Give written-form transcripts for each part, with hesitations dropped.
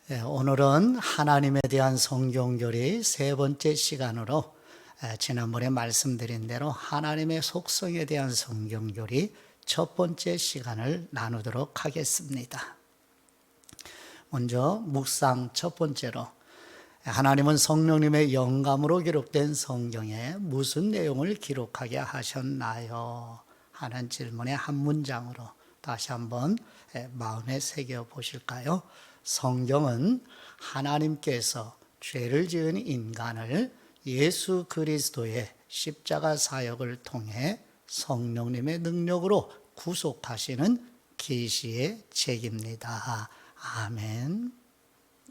오늘은 하나님에 대한 성경교리 세 번째 시간으로 지난번에 말씀드린 대로 하나님의 속성에 대한 성경교리 첫 번째 시간을 나누도록 하겠습니다. 먼저 묵상 첫 번째로 하나님은 성령님의 영감으로 기록된 성경에 무슨 내용을 기록하게 하셨나요? 하는 질문의 한 문장으로 다시 한번 마음에 새겨 보실까요? 성경은 하나님께서 죄를 지은 인간을 예수 그리스도의 십자가 사역을 통해 성령님의 능력으로 구속하시는 계시의 책입니다. 아멘.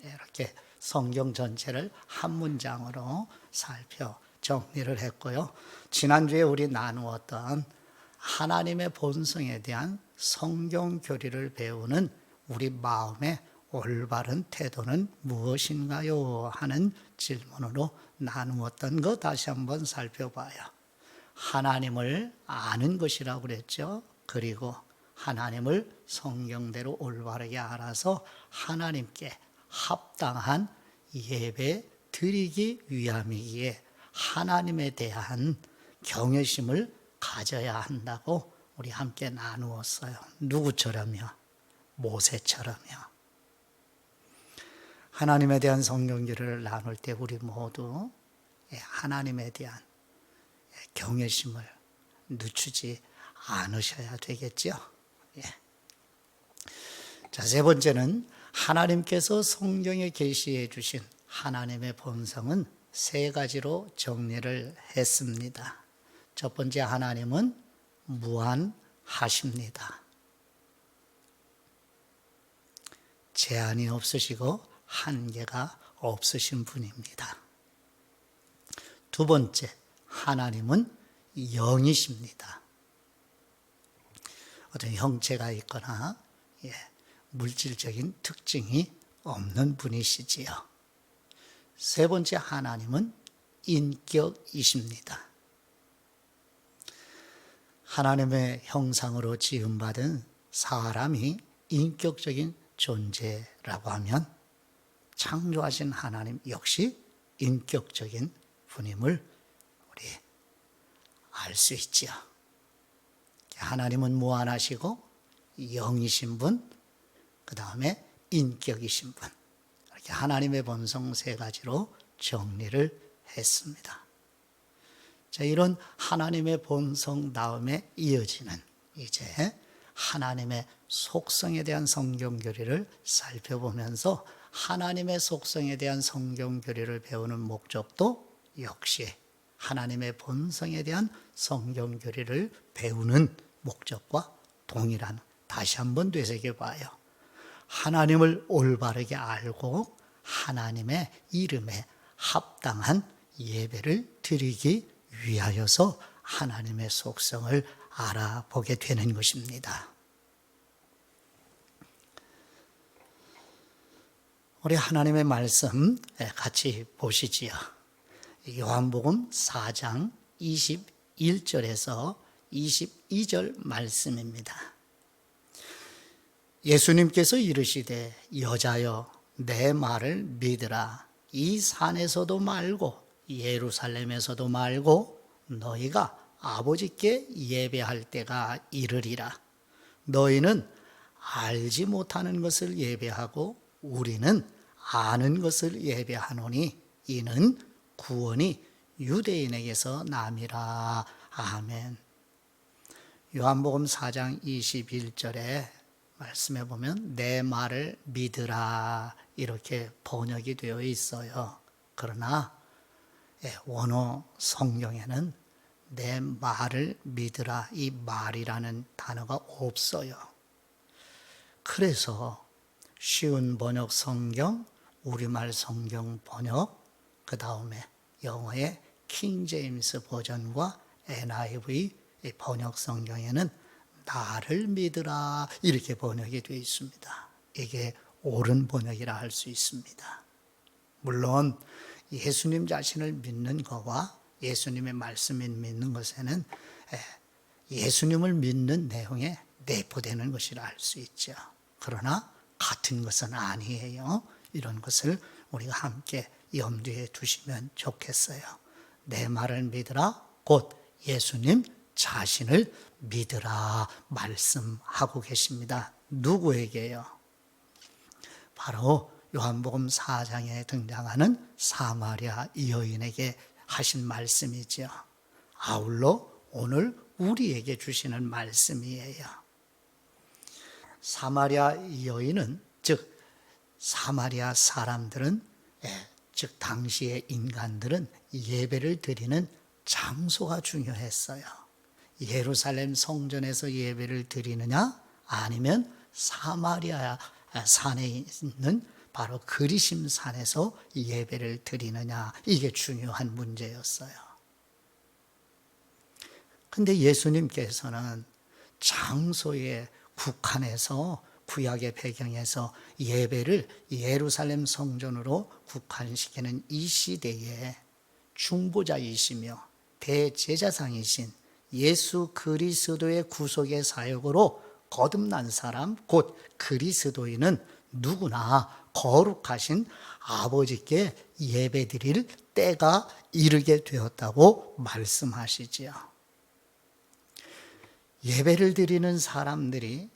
이렇게 성경 전체를 한 문장으로 살펴 정리를 했고요. 지난주에 우리 나누었던 하나님의 본성에 대한 성경 교리를 배우는 우리 마음의 올바른 태도는 무엇인가요? 하는 질문으로 나누었던 것 다시 한번 살펴봐요. 하나님을 아는 것이라고 그랬죠. 그리고 하나님을 성경대로 올바르게 알아서 하나님께 합당한 예배 드리기 위함이기에 하나님에 대한 경외심을 가져야 한다고 우리 함께 나누었어요. 누구처럼요? 모세처럼요. 하나님에 대한 성경교리를 나눌 때 우리 모두 하나님에 대한 경외심을 늦추지 않으셔야 되겠죠. 자, 세 번째는 하나님께서 성경에 계시해 주신 하나님의 본성은 세 가지로 정리를 했습니다. 첫 번째, 하나님은 무한하십니다. 제한이 없으시고 한계가 없으신 분입니다. 두 번째, 하나님은 영이십니다. 어떤 형체가 있거나 물질적인 특징이 없는 분이시지요. 세 번째, 하나님은 인격이십니다. 하나님의 형상으로 지음받은 사람이 인격적인 존재라고 하면 창조하신 하나님 역시 인격적인 분임을 우리 알 수 있지요. 하나님은 무한하시고 영이신 분, 그 다음에 인격이신 분, 이렇게 하나님의 본성 세 가지로 정리를 했습니다. 자, 이런 하나님의 본성 다음에 이어지는 이제 하나님의 속성에 대한 성경교리를 살펴보면서 하나님의 속성에 대한 성경교리를 배우는 목적도 역시 하나님의 본성에 대한 성경교리를 배우는 목적과 동일한, 다시 한번 되새겨봐요. 하나님을 올바르게 알고 하나님의 이름에 합당한 예배를 드리기 위하여서 하나님의 속성을 알아보게 되는 것입니다. 우리 하나님의 말씀 같이 보시지요. 요한복음 4장 21절에서 22절 말씀입니다. 예수님께서 이르시되 여자여 내 말을 믿으라. 이 산에서도 말고 예루살렘에서도 말고 너희가 아버지께 예배할 때가 이르리라. 너희는 알지 못하는 것을 예배하고 우리는 아는 것을 예배하노니 이는 구원이 유대인에게서 남이라. 아멘. 요한복음 4장 21절에 말씀해 보면 내 말을 믿으라 이렇게 번역이 되어 있어요. 그러나 원어 성경에는 내 말을 믿으라 이 말이라는 단어가 없어요. 그래서 쉬운 번역 성경, 우리말 성경 번역, 그 다음에 영어의 킹 제임스 버전과 NIV 번역 성경에는 나를 믿으라 이렇게 번역이 되어 있습니다. 이게 옳은 번역이라 할 수 있습니다. 물론 예수님 자신을 믿는 것과 예수님의 말씀을 믿는 것에는 예수님을 믿는 내용에 내포되는 것이라 할 수 있죠. 그러나 같은 것은 아니에요. 이런 것을 우리가 함께 염두에 두시면 좋겠어요. 내 말을 믿으라 곧 예수님 자신을 믿으라 말씀하고 계십니다. 누구에게요? 바로 요한복음 4장에 등장하는 사마리아 여인에게 하신 말씀이지요. 아울러 오늘 우리에게 주시는 말씀이에요. 사마리아 여인은 즉 사마리아 사람들은 즉 당시의 인간들은 예배를 드리는 장소가 중요했어요. 예루살렘 성전에서 예배를 드리느냐 아니면 사마리아 산에 있는 바로 그리심 산에서 예배를 드리느냐 이게 중요한 문제였어요. 근데 예수님께서는 장소에 국한해서 구약의 배경에서 예배를 예루살렘 성전으로 국한시키는 이 시대에 중보자이시며 대제사장이신 예수 그리스도의 구속의 사역으로 거듭난 사람 곧 그리스도인은 누구나 거룩하신 아버지께 예배드릴 때가 이르게 되었다고 말씀하시지요. 예배를 드리는 사람들이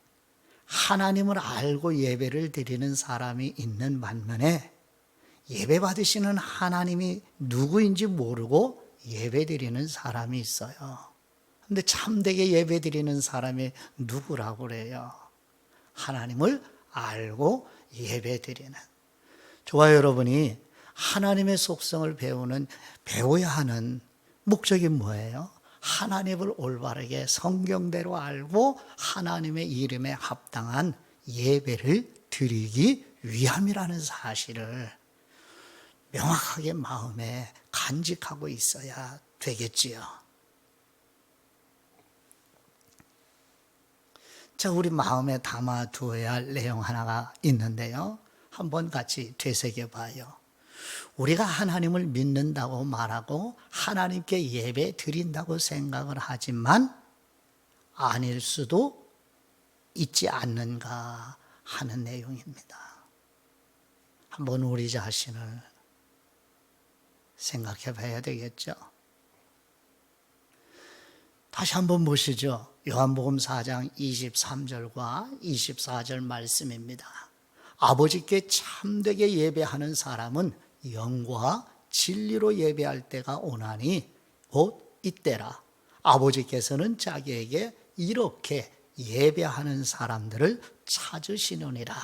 하나님을 알고 예배를 드리는 사람이 있는 반면에 예배 받으시는 하나님이 누구인지 모르고 예배 드리는 사람이 있어요. 근데 참되게 예배 드리는 사람이 누구라고 그래요? 하나님을 알고 예배 드리는. 저와 여러분이 하나님의 속성을 배워야 하는 목적이 뭐예요? 하나님을 올바르게 성경대로 알고 하나님의 이름에 합당한 예배를 드리기 위함이라는 사실을 명확하게 마음에 간직하고 있어야 되겠지요. 자, 우리 마음에 담아두어야 할 내용 하나가 있는데요. 한번 같이 되새겨 봐요. 우리가 하나님을 믿는다고 말하고 하나님께 예배 드린다고 생각을 하지만 아닐 수도 있지 않는가 하는 내용입니다. 한번 우리 자신을 생각해 봐야 되겠죠. 다시 한번 보시죠. 요한복음 4장 23절과 24절 말씀입니다. 아버지께 참되게 예배하는 사람은 영과 진리로 예배할 때가 오나니 곧 이때라. 아버지께서는 자기에게 이렇게 예배하는 사람들을 찾으시느니라.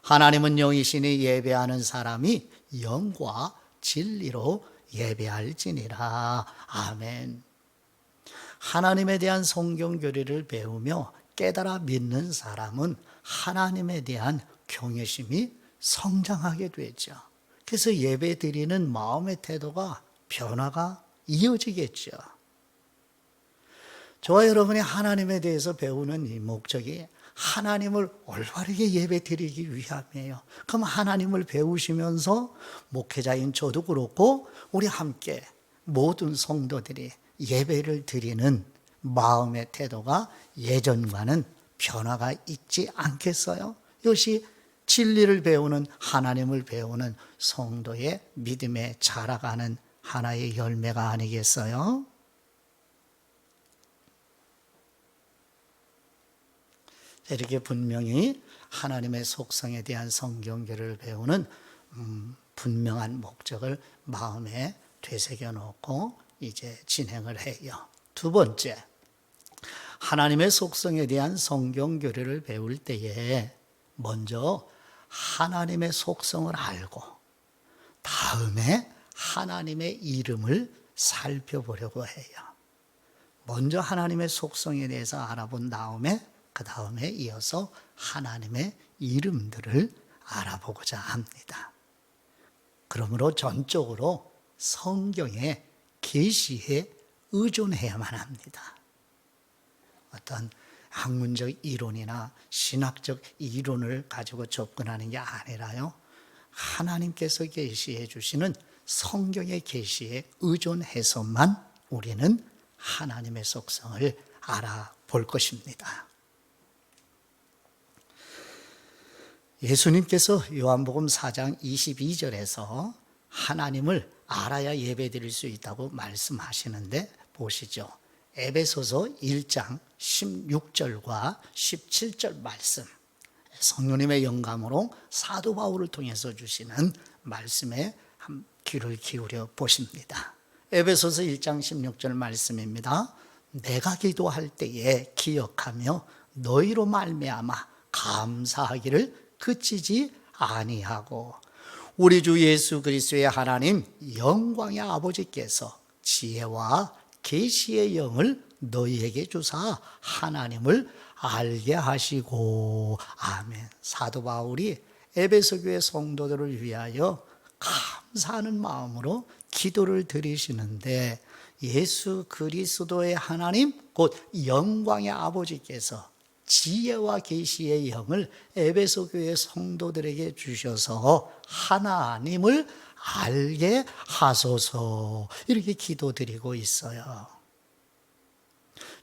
하나님은 영이시니 예배하는 사람이 영과 진리로 예배할지니라. 아멘. 하나님에 대한 성경 교리를 배우며 깨달아 믿는 사람은 하나님에 대한 경외심이 성장하게 되죠. 그래서 예배 드리는 마음의 태도가 변화가 이어지겠죠. 저와 여러분이 하나님에 대해서 배우는 이 목적이 하나님을 올바르게 예배 드리기 위함이에요. 그럼 하나님을 배우시면서 목회자인 저도 그렇고 우리 함께 모든 성도들이 예배를 드리는 마음의 태도가 예전과는 변화가 있지 않겠어요? 이것이 진리를 배우는 하나님을 배우는 성도의 믿음에 자라가는 하나의 열매가 아니겠어요? 이렇게 분명히 하나님의 속성에 대한 성경교를 배우는 분명한 목적을 마음에 되새겨 놓고 이제 진행을 해요. 두 번째, 하나님의 속성에 대한 성경교리를 배울 때에 먼저 하나님의 속성을 알고 다음에 하나님의 이름을 살펴보려고 해요. 먼저 하나님의 속성에 대해서 알아본 다음에 그 다음에 이어서 하나님의 이름들을 알아보고자 합니다. 그러므로 전적으로 성경의 계시에 의존해야만 합니다. 어떤 학문적 이론이나 신학적 이론을 가지고 접근하는 게 아니라요. 하나님께서 계시해 주시는 성경의 계시에 의존해서만 우리는 하나님의 속성을 알아볼 것입니다. 예수님께서 요한복음 4장 22절에서 하나님을 알아야 예배드릴 수 있다고 말씀하시는데 보시죠. 에베소서 1장 16절과 17절 말씀, 성령님의 영감으로 사도 바울을 통해서 주시는 말씀에 귀를 기울여 보십니다. 에베소서 1장 16절 말씀입니다. 내가 기도할 때에 기억하며 너희로 말미암아 감사하기를 그치지 아니하고 우리 주 예수 그리스도의 하나님 영광의 아버지께서 지혜와 계시의 영을 너희에게 주사 하나님을 알게 하시고. 아멘. 사도 바울이 에베소 교회 성도들을 위하여 감사하는 마음으로 기도를 드리시는데 예수 그리스도의 하나님 곧 영광의 아버지께서 지혜와 계시의 영을 에베소 교회 성도들에게 주셔서 하나님을 알게 하소서, 이렇게 기도드리고 있어요.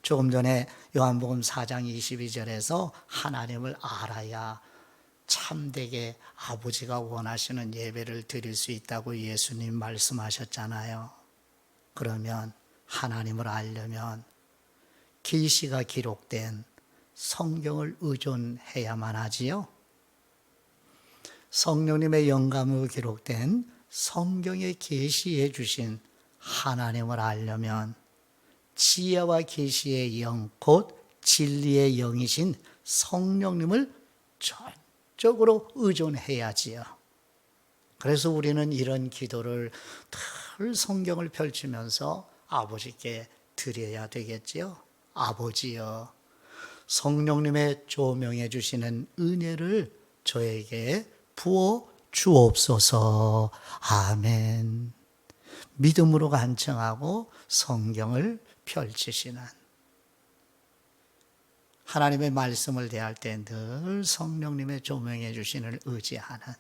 조금 전에 요한복음 4장 22절에서 하나님을 알아야 참되게 아버지가 원하시는 예배를 드릴 수 있다고 예수님 말씀하셨잖아요. 그러면 하나님을 알려면 계시가 기록된 성경을 의존해야만 하지요. 성령님의 영감으로 기록된 성경에 계시해 주신 하나님을 알려면 지혜와 계시의 영, 곧 진리의 영이신 성령님을 전적으로 의존해야지요. 그래서 우리는 이런 기도를 늘 성경을 펼치면서 아버지께 드려야 되겠지요. 아버지여, 성령님의 조명해 주시는 은혜를 저에게 부어 주옵소서. 아멘. 믿음으로 간청하고 성경을 펼치시는, 하나님의 말씀을 대할 때 늘 성령님의 조명해 주시는 의지하는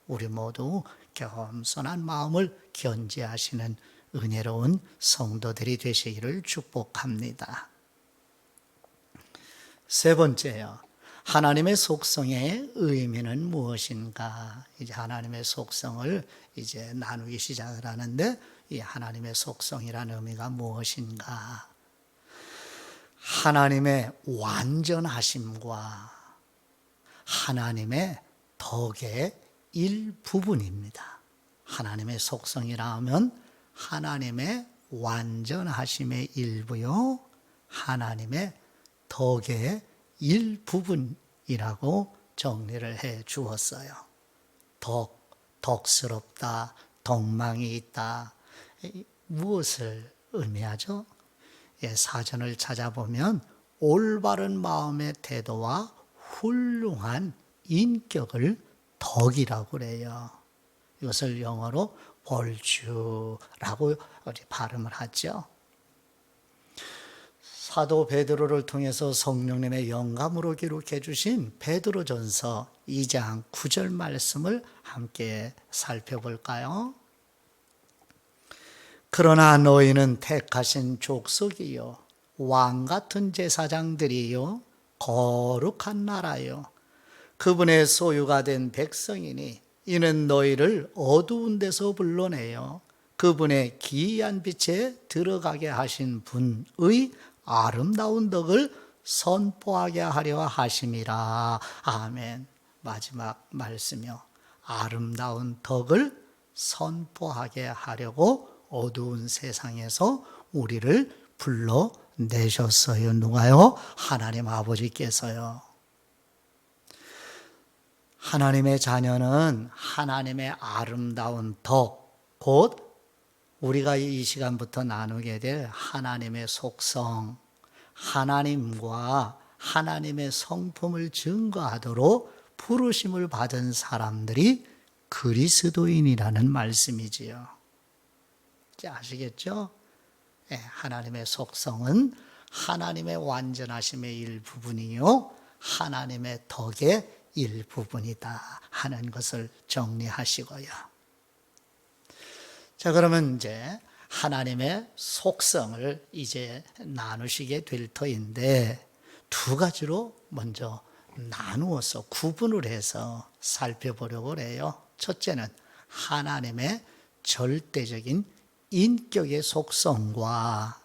우리 모두 겸손한 마음을 견지하시는 은혜로운 성도들이 되시기를 축복합니다. 세 번째요. 하나님의 속성의 의미는 무엇인가? 이제 하나님의 속성을 이제 나누기 시작을 하는데, 이 하나님의 속성이라는 의미가 무엇인가? 하나님의 완전하심과 하나님의 덕의 일부분입니다. 하나님의 속성이라 하면 하나님의 완전하심의 일부요, 하나님의 덕의 일부분이라고 정리를 해 주었어요. 덕스럽다, 덕망이 있다. 무엇을 의미하죠? 사전을 찾아보면 올바른 마음의 태도와 훌륭한 인격을 덕이라고 그래요. 이것을 영어로 virtue라고 발음을 하죠. 사도 베드로를 통해서 성령님의 영감으로 기록해 주신 베드로전서 2장 9절 말씀을 함께 살펴볼까요? 그러나 너희는 택하신 족속이요 왕같은 제사장들이요 거룩한 나라요 그분의 소유가 된 백성이니 이는 너희를 어두운 데서 불러내어 그분의 기이한 빛에 들어가게 하신 분의 아름다운 덕을 선포하게 하려 하심이라. 아멘. 마지막 말씀이요. 아름다운 덕을 선포하게 하려고 어두운 세상에서 우리를 불러내셨어요. 누가요? 하나님 아버지께서요. 하나님의 자녀는 하나님의 아름다운 덕, 곧 우리가 이 시간부터 나누게 될 하나님의 속성, 하나님과 하나님의 성품을 증거하도록 부르심을 받은 사람들이 그리스도인이라는 말씀이지요. 아시겠죠? 하나님의 속성은 하나님의 완전하심의 일부분이요 하나님의 덕의 일부분이다 하는 것을 정리하시고요. 자, 그러면 이제 하나님의 속성을 이제 나누시게 될 터인데 두 가지로 먼저 나누어서 구분을 해서 살펴보려고 해요. 첫째는 하나님의 절대적인 인격의 속성과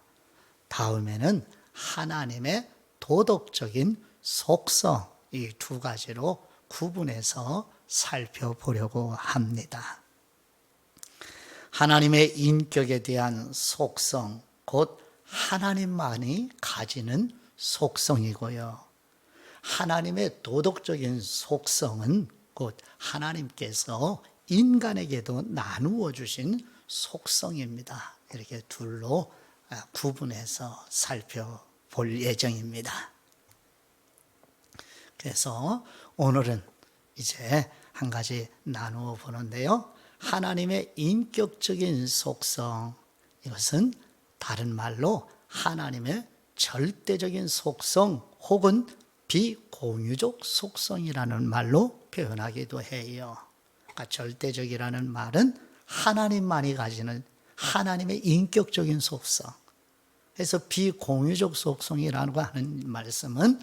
다음에는 하나님의 도덕적인 속성, 이 두 가지로 구분해서 살펴보려고 합니다. 하나님의 인격에 대한 속성, 곧 하나님만이 가지는 속성이고요. 하나님의 도덕적인 속성은 곧 하나님께서 인간에게도 나누어 주신 속성입니다. 이렇게 둘로 구분해서 살펴볼 예정입니다. 그래서 오늘은 이제 한 가지 나누어 보는데요. 하나님의 인격적인 속성, 이것은 다른 말로 하나님의 절대적인 속성 혹은 비공유적 속성이라는 말로 표현하기도 해요. 그러니까 절대적이라는 말은 하나님만이 가지는 하나님의 인격적인 속성. 그래서 비공유적 속성이라고 하는 말씀은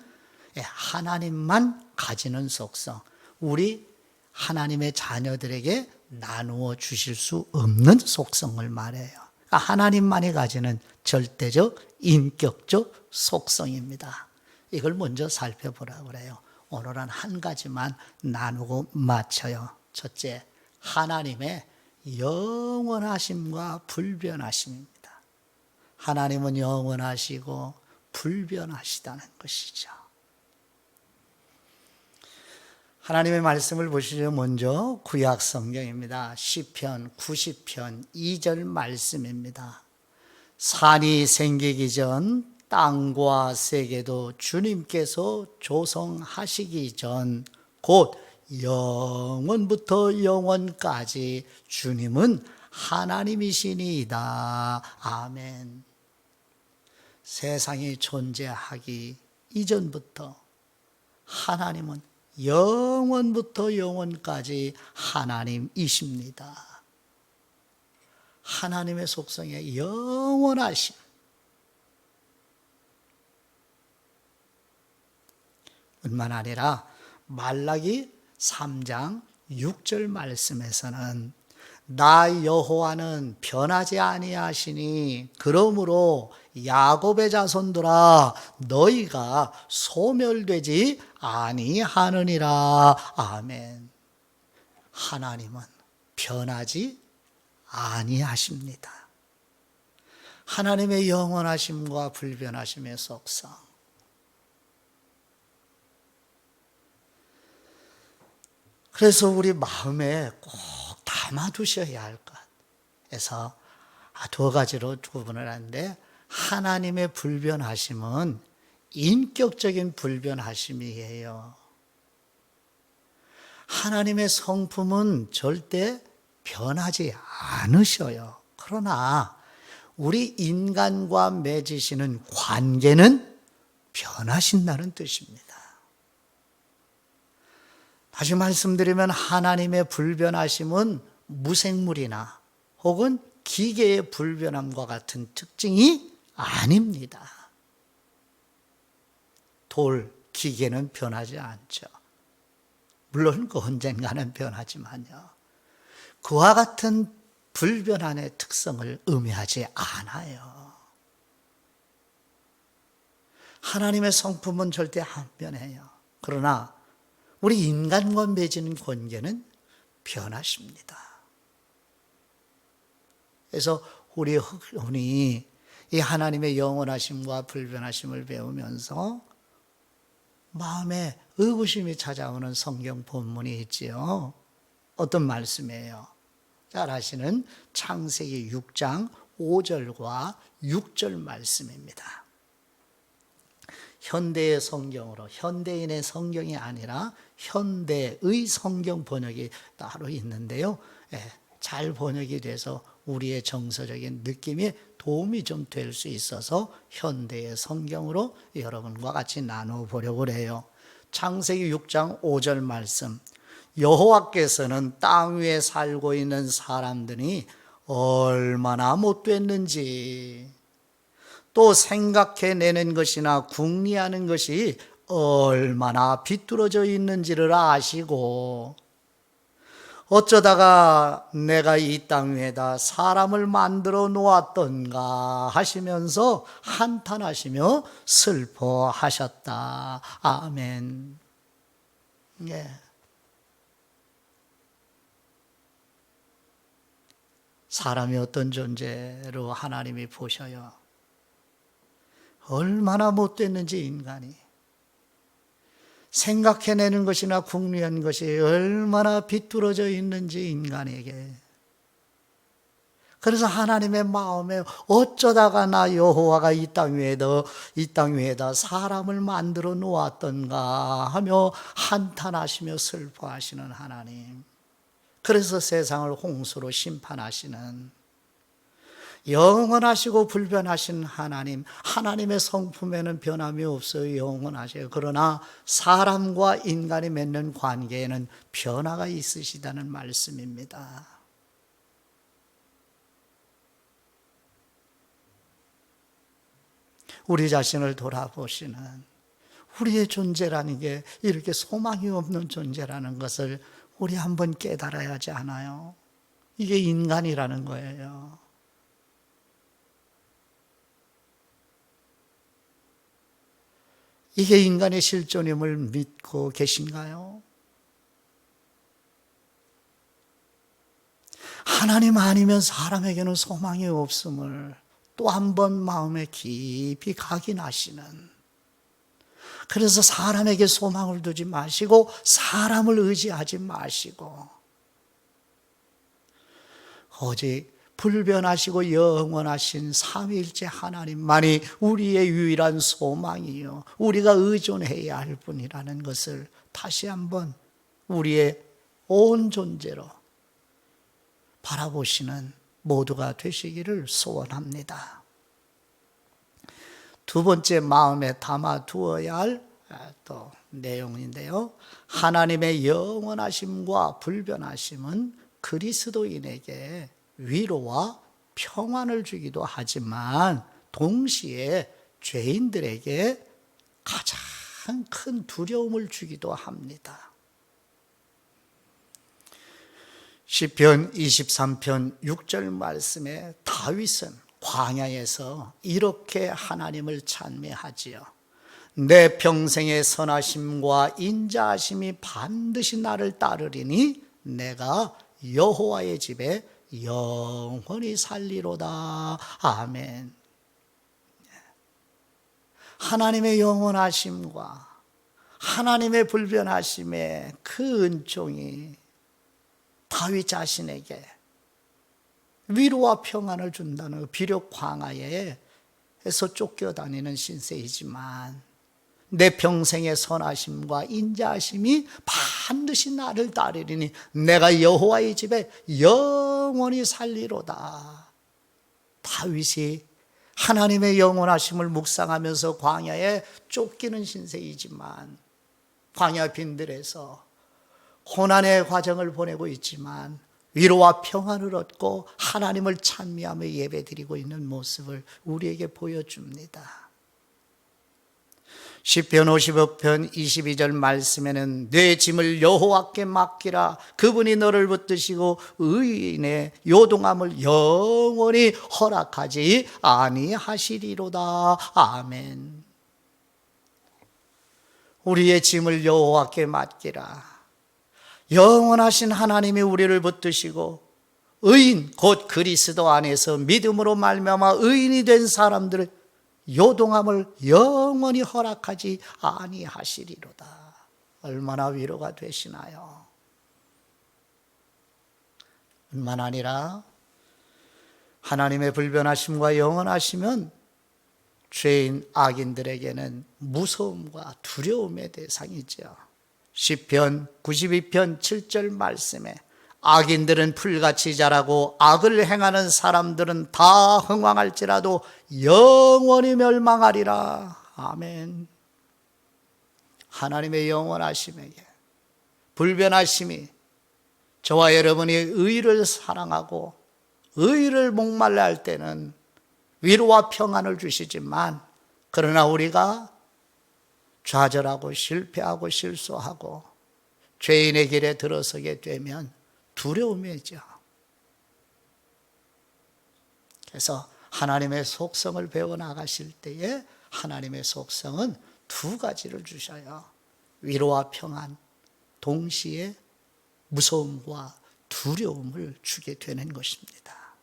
하나님만 가지는 속성, 우리 하나님의 자녀들에게 나누어 주실 수 없는 속성을 말해요. 그러니까 하나님만이 가지는 절대적, 인격적 속성입니다. 이걸 먼저 살펴보라고 그래요. 오늘은 한 가지만 나누고 마쳐요. 첫째, 하나님의 영원하심과 불변하심입니다. 하나님은 영원하시고 불변하시다는 것이죠. 하나님의 말씀을 보시죠. 먼저 구약 성경입니다. 시편 90편 2절 말씀입니다. 산이 생기기 전 땅과 세계도 주님께서 조성하시기 전 곧 영원부터 영원까지 주님은 하나님이시니이다. 아멘. 세상이 존재하기 이전부터 하나님은 영원부터 영원까지 하나님이십니다. 하나님의 속성의 영원하심. 뿐만 아니라 말라기 3장 6절 말씀에서는 나 여호와는 변하지 아니하시니 그러므로 야곱의 자손들아 너희가 소멸되지 아니하느니라. 아멘. 하나님은 변하지 아니하십니다. 하나님의 영원하심과 불변하심의 속성. 그래서 우리 마음에 꼭 담아두셔야 할 것. 그래서 두 가지로 구분을 하는데 하나님의 불변하심은 인격적인 불변하심이에요. 하나님의 성품은 절대 변하지 않으셔요. 그러나 우리 인간과 맺으시는 관계는 변하신다는 뜻입니다. 다시 말씀드리면 하나님의 불변하심은 무생물이나 혹은 기계의 불변함과 같은 특징이 아닙니다. 돌, 기계는 변하지 않죠. 물론 그 언젠가는 변하지만요. 그와 같은 불변함의 특성을 의미하지 않아요. 하나님의 성품은 절대 안 변해요. 그러나 우리 인간과 맺는 관계는 변하십니다. 그래서 우리 흔히 이 하나님의 영원하심과 불변하심을 배우면서 마음에 의구심이 찾아오는 성경 본문이 있지요. 어떤 말씀이에요? 잘 아시는 창세기 6장 5절과 6절 말씀입니다. 현대의 성경으로, 현대인의 성경이 아니라 현대의 성경 번역이 따로 있는데요. 잘 번역이 돼서 우리의 정서적인 느낌에 도움이 좀 될 수 있어서 현대의 성경으로 여러분과 같이 나누어 보려고 해요. 창세기 6장 5절 말씀. 여호와께서는 땅 위에 살고 있는 사람들이 얼마나 못됐는지 또 생각해내는 것이나 궁리하는 것이 얼마나 비뚤어져 있는지를 아시고 어쩌다가 내가 이 땅 위에다 사람을 만들어 놓았던가 하시면서 한탄하시며 슬퍼하셨다. 아멘. 예. 사람이 어떤 존재로 하나님이 보셔요. 얼마나 못됐는지 인간이. 생각해내는 것이나 궁리한 것이 얼마나 비뚤어져 있는지 인간에게. 그래서 하나님의 마음에 어쩌다가 나 여호와가 이 땅 위에다 사람을 만들어 놓았던가 하며 한탄하시며 슬퍼하시는 하나님. 그래서 세상을 홍수로 심판하시는 영원하시고 불변하신 하나님, 하나님의 성품에는 변함이 없어요. 영원하세요. 그러나 사람과 인간이 맺는 관계에는 변화가 있으시다는 말씀입니다. 우리 자신을 돌아보시는, 우리의 존재라는 게 이렇게 소망이 없는 존재라는 것을 우리 한번 깨달아야 하지 않아요? 이게 인간이라는 거예요. 이게 인간의 실존임을 믿고 계신가요? 하나님 아니면 사람에게는 소망이 없음을 또 한 번 마음에 깊이 각인하시는, 그래서 사람에게 소망을 두지 마시고 사람을 의지하지 마시고 오직 불변하시고 영원하신 삼위일체 하나님만이 우리의 유일한 소망이요, 우리가 의존해야 할 분이라는 것을 다시 한번 우리의 온 존재로 바라보시는 모두가 되시기를 소원합니다. 두 번째 마음에 담아두어야 할 또 내용인데요. 하나님의 영원하심과 불변하심은 그리스도인에게 위로와 평안을 주기도 하지만 동시에 죄인들에게 가장 큰 두려움을 주기도 합니다. 시편 23편 6절 말씀에 다윗은 광야에서 이렇게 하나님을 찬미하지요. 내 평생의 선하심과 인자하심이 반드시 나를 따르리니 내가 여호와의 집에 영원히 살리로다. 아멘. 하나님의 영원하심과 하나님의 불변하심의 그 은총이 다윗 자신에게 위로와 평안을 준다는, 비록 광야에서 쫓겨다니는 신세이지만 내 평생의 선하심과 인자하심이 반드시 나를 따르리니 내가 여호와의 집에 영원히 살리로다. 다윗이 하나님의 영원하심을 묵상하면서 광야에 쫓기는 신세이지만 광야 빈들에서 고난의 과정을 보내고 있지만 위로와 평안을 얻고 하나님을 찬미하며 예배드리고 있는 모습을 우리에게 보여줍니다. 시편 55편 22절 말씀에는 내 짐을 여호와께 맡기라. 그분이 너를 붙드시고 의인의 요동함을 영원히 허락하지 아니하시리로다. 아멘. 우리의 짐을 여호와께 맡기라. 영원하신 하나님이 우리를 붙드시고 의인 곧 그리스도 안에서 믿음으로 말미암아 의인이 된 사람들을 요동함을 영원히 허락하지 아니하시리로다. 얼마나 위로가 되시나요? 뿐만 아니라 하나님의 불변하심과 영원하시면 죄인 악인들에게는 무서움과 두려움의 대상이죠. 시편 92편 7절 말씀에 악인들은 풀같이 자라고 악을 행하는 사람들은 다 흥왕할지라도 영원히 멸망하리라. 아멘. 하나님의 영원하심에게 불변하심이 저와 여러분이 의를 사랑하고 의를 목말라 할 때는 위로와 평안을 주시지만, 그러나 우리가 좌절하고 실패하고 실수하고 죄인의 길에 들어서게 되면 두려움이죠. 그래서 하나님의 속성을 배워나가실 때에 하나님의 속성은 두 가지를 주셔요. 위로와 평안, 동시에 무서움과 두려움을 주게 되는 것입니다.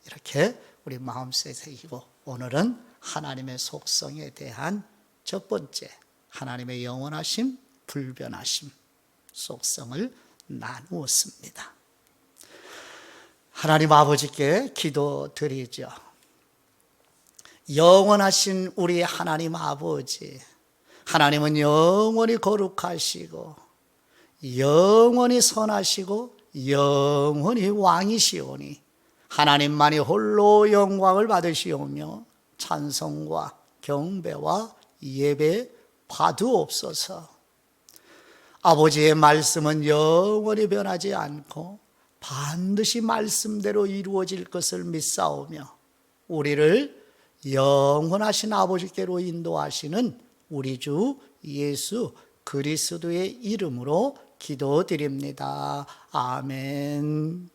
이렇게 우리 마음속에 새기고 오늘은 하나님의 속성에 대한 첫 번째, 하나님의 영원하심, 불변하심 속성을 나누었습니다. 하나님 아버지께 기도드리죠. 영원하신 우리 하나님 아버지, 하나님은 영원히 거룩하시고 영원히 선하시고 영원히 왕이시오니 하나님만이 홀로 영광을 받으시오며 찬송과 경배와 예배 받으옵소서. 아버지의 말씀은 영원히 변하지 않고 반드시 말씀대로 이루어질 것을 믿사오며 우리를 영원하신 아버지께로 인도하시는 우리 주 예수 그리스도의 이름으로 기도드립니다. 아멘.